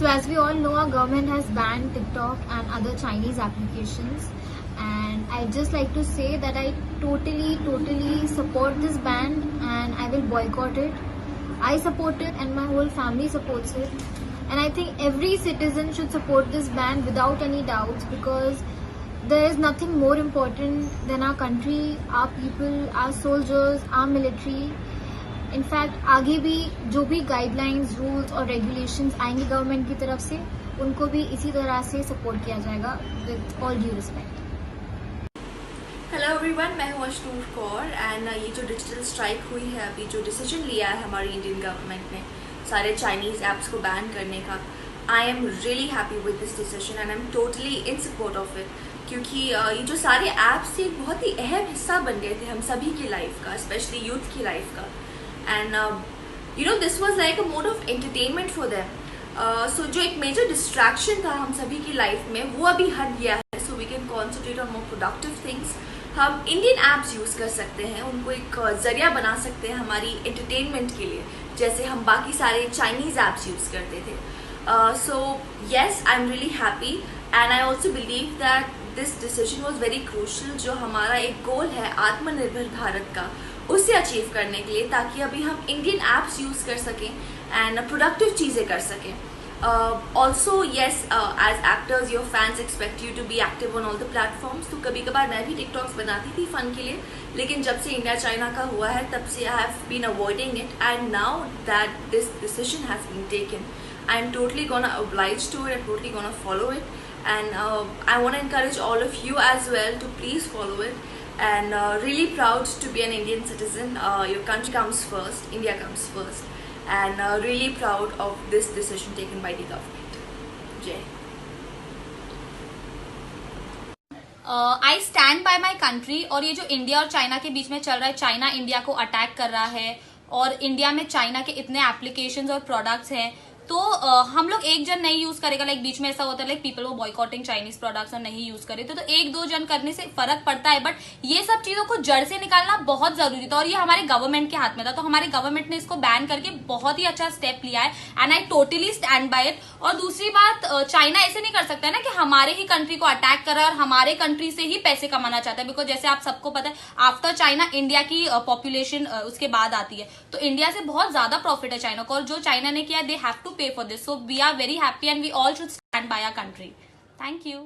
So as we all know, our government has banned TikTok and other Chinese applications. And I'd just like to say that I totally support this ban and I will boycott it. I support it and my whole family supports it. And I think every citizen should support this ban without any doubts, because there is nothing more important than our country, our people, our soldiers, our military. In fact आगे भी जो भी guidelines, rules और regulations आएंगे government की तरफ से, उनको भी इसी तरह से सपोर्ट किया जाएगा with all due respect. Hello everyone, मैं हूँ अशनूर कौर एंड ये जो डिजिटल स्ट्राइक हुई है, अभी जो डिसीजन लिया है हमारी इंडियन गवर्नमेंट ने सारे चाइनीज ऐप्स को बैन करने का, I am really happy with this decision and I am totally in support of it. क्योंकि ये जो सारे ऐप्स थे एक बहुत ही अहम हिस्सा बन गए थे हम सभी की लाइफ का, स्पेशली यूथ की लाइफ का। And this was like a mode of entertainment for them. So जो एक major distraction था हम सभी की लाइफ में, वो अभी हट गया है। So we can concentrate on more productive things. हम इंडियन ऐप्स यूज़ कर सकते हैं, उनको एक जरिया बना सकते हैं हमारी एंटरटेनमेंट के लिए, जैसे हम बाकी सारे चाइनीज़ ऐप्स यूज़ करते थे। So yes, I'm really happy and I also believe that this decision was very crucial। जो हमारा एक गोल है आत्मनिर्भर भारत का, उसे अचीव करने के लिए, ताकि अभी हम इंडियन ऐप्स यूज़ कर सकें एंड प्रोडक्टिव चीज़ें कर सकें। Also yes, as actors your fans expect you to be active on all the platforms. तो कभी कभार मैं भी टिकटॉक्स बनाती थी फ़न के लिए, लेकिन जब से इंडिया चाइना का हुआ है तब से I have been avoiding it and now that this decision has been taken, I am totally gonna oblige to it, I'm totally gonna follow it and I want to encourage all of you as well to please follow it. And really proud to be an Indian citizen. Your country comes first, India comes first, and really proud of this decision taken by the government. Jai. I stand by my country. और ये जो India और China के बीच में चल रहा है, China India को अटैक कर रहा है और इंडिया में चाइना के इतने एप्लीकेशंस और प्रोडक्ट्स हैं, तो हम लोग एक जन नहीं यूज करेगा। लाइक बीच में ऐसा होता है लाइक पीपल वो बॉयकॉटिंग चाइनीज प्रोडक्ट्स और नहीं यूज करे, तो एक दो जन करने से फर्क पड़ता है, बट ये सब चीजों को जड़ से निकालना बहुत जरूरी था और ये हमारे गवर्नमेंट के हाथ में था। तो हमारे गवर्नमेंट ने इसको बैन करके बहुत ही अच्छा स्टेप लिया है and I totally stand by it. और दूसरी बात, चाइना ऐसे नहीं कर सकता है ना कि हमारे ही कंट्री को अटैक कर रहा है और हमारे कंट्री से ही पैसे कमाना चाहता है, बिकॉज जैसे आप सबको पता है आफ्टर चाइना इंडिया की पॉपुलेशन उसके बाद आती है, तो इंडिया से बहुत ज्यादा प्रॉफिट है चाइना को, और जो चाइना ने किया दे हैव टू पे for this. So we are very happy and we all should stand by our country. Thank you.